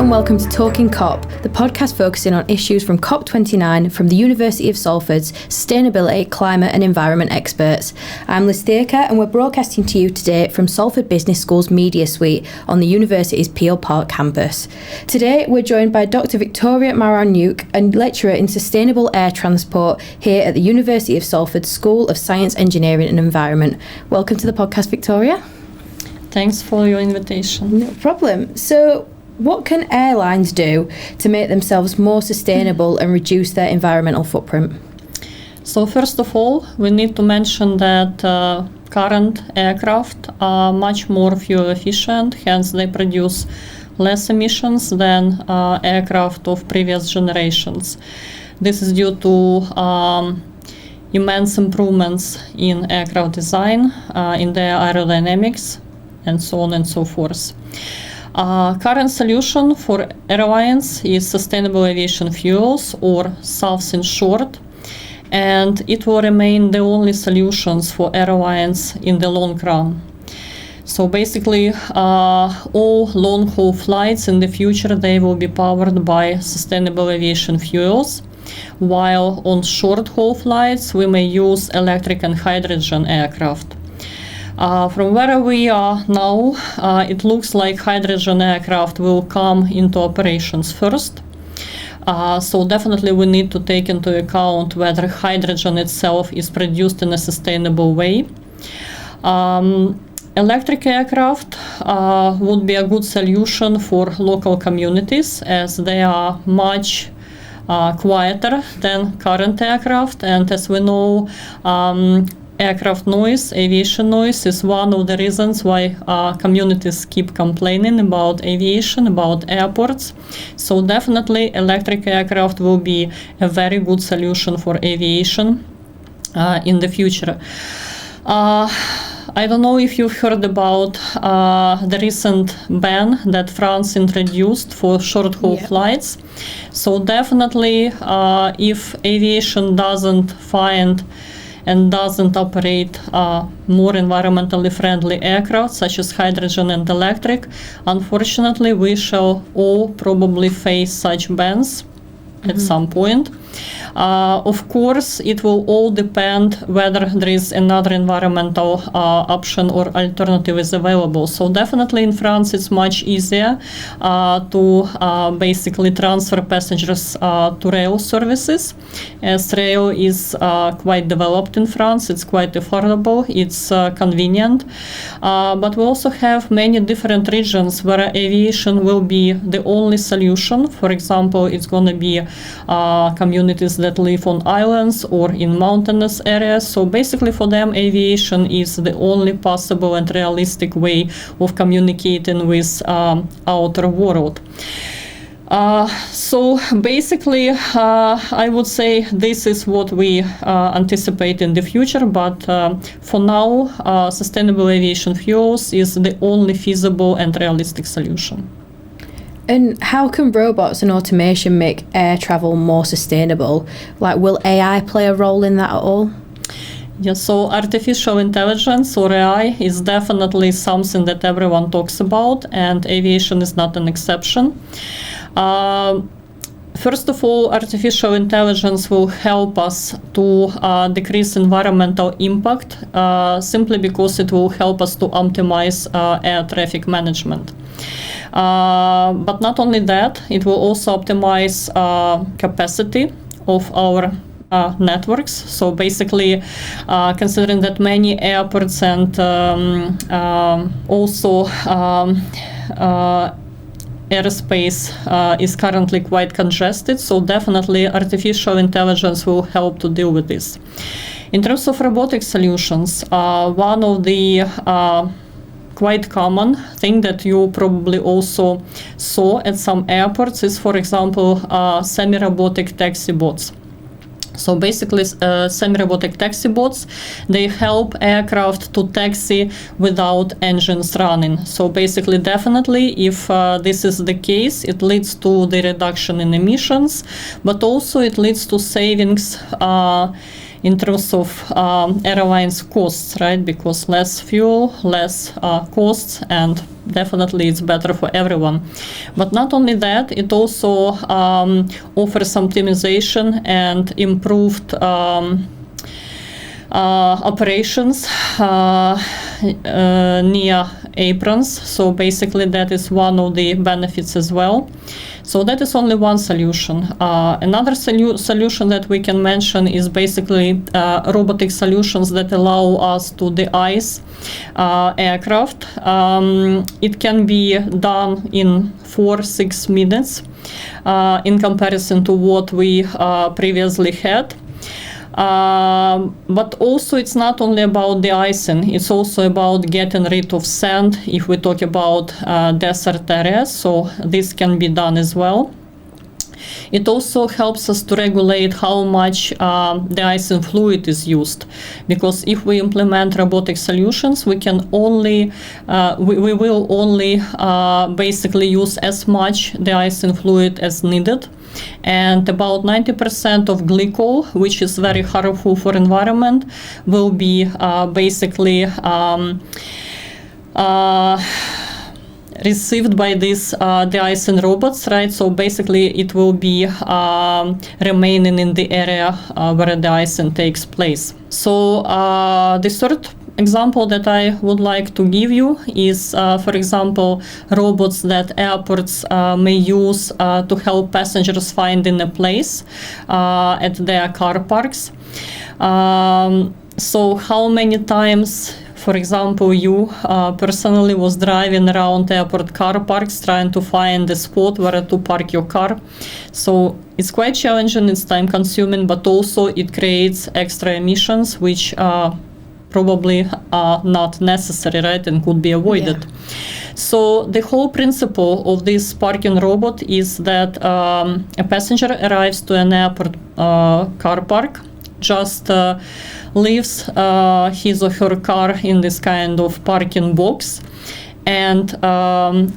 and welcome to Talking COP, the podcast focusing on issues from COP29 from the University of Salford's sustainability, climate and environment experts. I'm Viktoriia and we're broadcasting to you today from Salford Business School's Media Suite on the university's Peel Park campus. Today we're joined by Dr. Viktoriia Myroniuk, a lecturer in Sustainable Air Transport here at the University of Salford's School of Science, Engineering and Environment. Welcome to the podcast, Viktoriia. Thanks for your invitation. No problem. So, what can airlines do to make themselves more sustainable and reduce their environmental footprint? So first of all, we need to mention that current aircraft are much more fuel efficient, hence they produce less emissions than aircraft of previous generations. This is due to immense improvements in aircraft design, in their aerodynamics, and so on and so forth. Current solution for airlines is Sustainable Aviation fuels, or SAFs in short, and it will remain the only solutions for airlines in the long run. So basically, all long-haul flights in the future, they will be powered by Sustainable Aviation fuels, while on short-haul flights, we may use electric and hydrogen aircraft. From where we are now, it looks like hydrogen aircraft will come into operations first. So definitely we need to take into account whether hydrogen itself is produced in a sustainable way. Electric aircraft would be a good solution for local communities, as they are much quieter than current aircraft, and as we know, aircraft noise, aviation noise is one of the reasons why communities keep complaining about aviation, about airports. So definitely electric aircraft will be a very good solution for aviation in the future. I don't know if you've heard about the recent ban that France introduced for short-haul flights. So definitely if aviation doesn't find and doesn't operate more environmentally friendly aircraft such as hydrogen and electric, unfortunately we shall all probably face such bans at some point. Of course, it will all depend whether there is another environmental option or alternative is available. So definitely in France it's much easier to basically transfer passengers to rail services, as rail is quite developed in France. It's quite affordable, it's convenient, but we also have many different regions where aviation will be the only solution. For example, it's going to be communities that live on islands or in mountainous areas. So basically for them, aviation is the only possible and realistic way of communicating with outer world. So basically, I would say this is what we anticipate in the future, but for now, Sustainable Aviation fuels is the only feasible and realistic solution. And how can robots and automation make air travel more sustainable? Like, will AI play a role in that at all? Yeah, so artificial intelligence, or AI, is definitely something that everyone talks about, and aviation is not an exception. First of all, artificial intelligence will help us to decrease environmental impact, simply because it will help us to optimize air traffic management. But not only that, it will also optimize capacity of our networks. So basically, considering that many airports and also airspace is currently quite congested, so definitely artificial intelligence will help to deal with this. In terms of robotic solutions, one of the quite common thing that you probably also saw at some airports is, for example, semi-robotic taxi bots. So basically, semi-robotic taxi bots, they help aircraft to taxi without engines running. So basically, definitely, if this is the case, it leads to the reduction in emissions, but also it leads to savings in terms of airlines costs, right? Because less fuel, less costs, and definitely it's better for everyone. But not only that, it also offers optimization and improved operations near aprons. So basically that is one of the benefits as well. So that is only one solution. Another solution that we can mention is basically robotic solutions that allow us to de-ice aircraft. It can be done in 4-6 minutes in comparison to what we previously had. But also it's not only about the icing, it's also about getting rid of sand if we talk about desert areas, so this can be done as well. It also helps us to regulate how much the icing fluid is used, because if we implement robotic solutions, we can only we will only basically use as much the icing fluid as needed. And about 90% of glycol, which is very harmful for environment, will be basically received by these de-icing robots, right? So basically it will be remaining in the area where the icing takes place. So the third example that I would like to give you is, for example, robots that airports may use to help passengers finding a place at their car parks. So how many times, for example, you personally was driving around airport car parks trying to find the spot where to park your car? So it's quite challenging, it's time consuming, but also it creates extra emissions which probably are not necessary, right, and could be avoided. Yeah. So the whole principle of this parking robot is that a passenger arrives to an airport car park, just leaves his or her car in this kind of parking box, and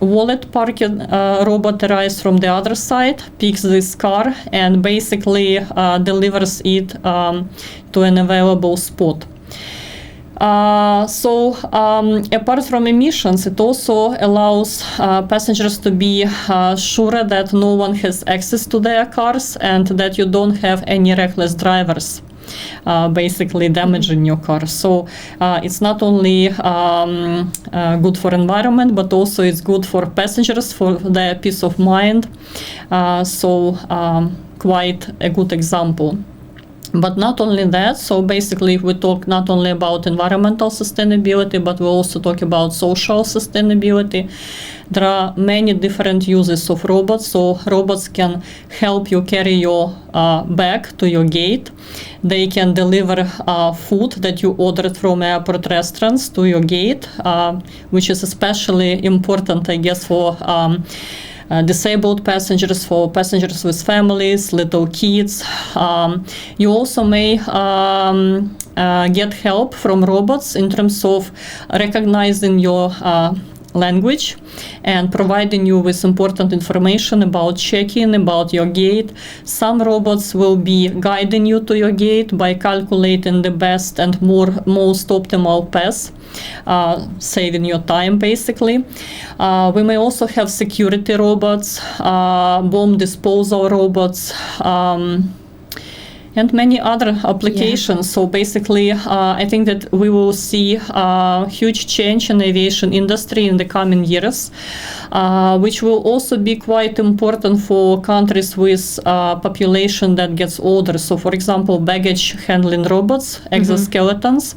wallet parking robot arrives from the other side, picks this car, and basically delivers it to an available spot. So apart from emissions, it also allows passengers to be sure that no one has access to their cars and that you don't have any reckless drivers basically damaging your car. So it's not only good for environment, but also it's good for passengers, for their peace of mind. So quite a good example. But not only that, so basically we talk not only about environmental sustainability, but we also talk about social sustainability. There are many different uses of robots. So robots can help you carry your bag to your gate. They can deliver food that you ordered from airport restaurants to your gate, which is especially important, I guess, for disabled passengers, for passengers with families, little kids. You also may get help from robots in terms of recognizing your language and providing you with important information about check-in, about your gate. Some robots will be guiding you to your gate by calculating the best and most optimal path, saving your time basically. We may also have security robots, bomb disposal robots, and many other applications. Yeah. So basically, I think that we will see a huge change in the aviation industry in the coming years, which will also be quite important for countries with population that gets older. So for example, baggage handling robots, exoskeletons,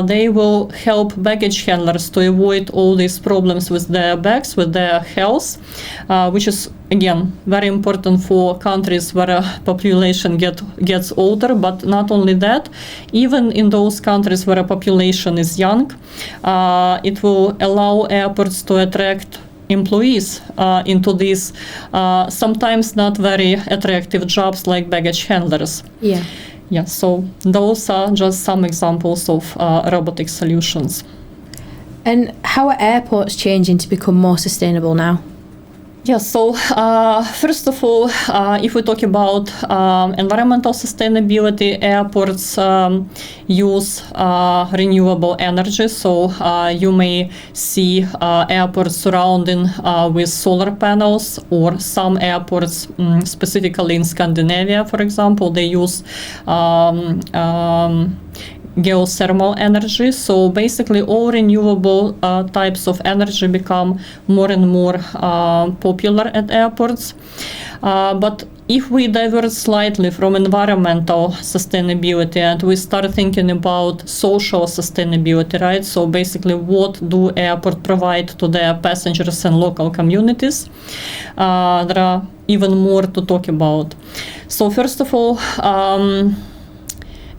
they will help baggage handlers to avoid all these problems with their bags, with their health, which is again very important for countries where population gets older. But not only that, even in those countries where a population is young, it will allow airports to attract employees into these sometimes not very attractive jobs like baggage handlers. Yeah, so those are just some examples of robotic solutions. And how are airports changing to become more sustainable now? Yeah, so first of all, if we talk about environmental sustainability, airports use renewable energy. So you may see airports surrounding with solar panels, or some airports, specifically in Scandinavia, for example, they use geothermal energy. So basically all renewable types of energy become more and more popular at airports. But if we divert slightly from environmental sustainability and we start thinking about social sustainability, right? So basically what do airports provide to their passengers and local communities? There are even more to talk about. So first of all,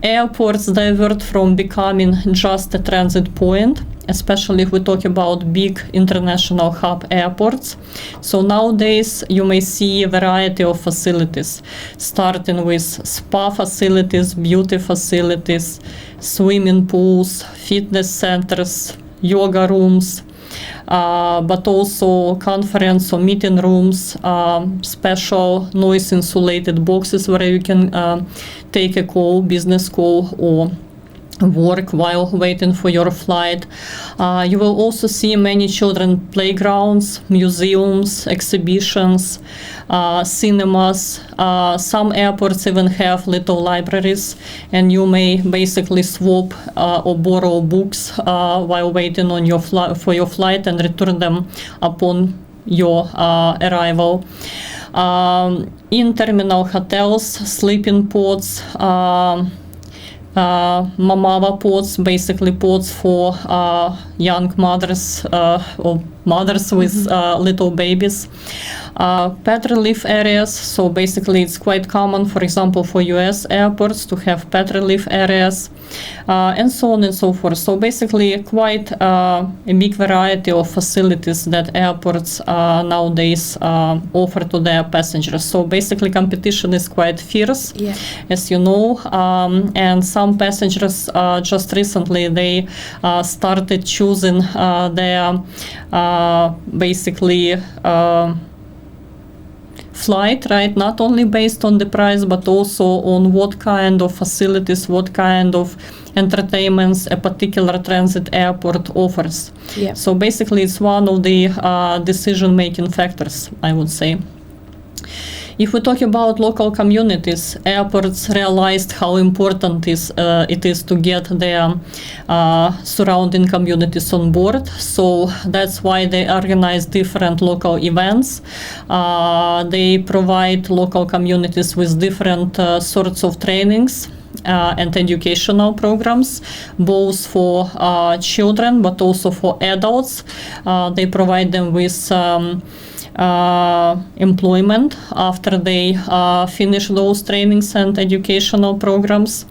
airports divert from becoming just a transit point, especially if we talk about big international hub airports. So nowadays you may see a variety of facilities, starting with spa facilities, beauty facilities, swimming pools, fitness centers, yoga rooms, but also conference or meeting rooms, special noise insulated boxes where you can take a call, business call, or work while waiting for your flight. You will also see many children playgrounds, museums, exhibitions, cinemas. Some airports even have little libraries, and you may basically swap or borrow books while waiting on your for your flight and return them upon your arrival. In terminal hotels, sleeping pods, mamava pods, basically pods for young mothers or mothers with little babies. Pet relief areas, so basically it's quite common, for example, for US airports to have pet relief areas, and so on and so forth. So basically quite a big variety of facilities that airports nowadays offer to their passengers. So basically competition is quite fierce, as you know, and some passengers just recently they started choosing their basically flight, right? Not only based on the price, but also on what kind of facilities, what kind of entertainments a particular transit airport offers. So basically it's one of the decision-making factors, I would say. If we talk about local communities, airports realized how important it is to get their surrounding communities on board. So that's why they organize different local events. They provide local communities with different sorts of trainings and educational programs, both for children but also for adults. They provide them with employment after they finish those trainings and educational programs.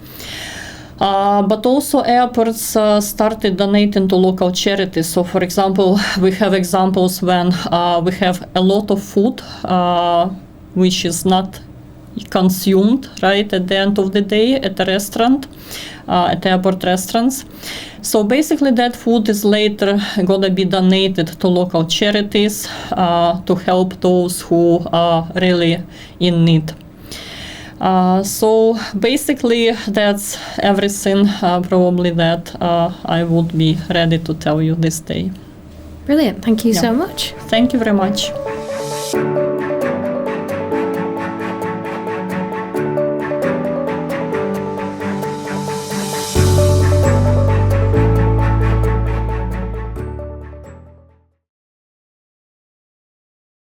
But also airports started donating to local charities. So for example, we have examples when we have a lot of food which is not consumed, right, at the end of the day at a restaurant, at airport restaurants. So basically that food is later gonna be donated to local charities to help those who are really in need. So basically that's everything probably that I would be ready to tell you this day. Brilliant, thank you so much. Thank you very much.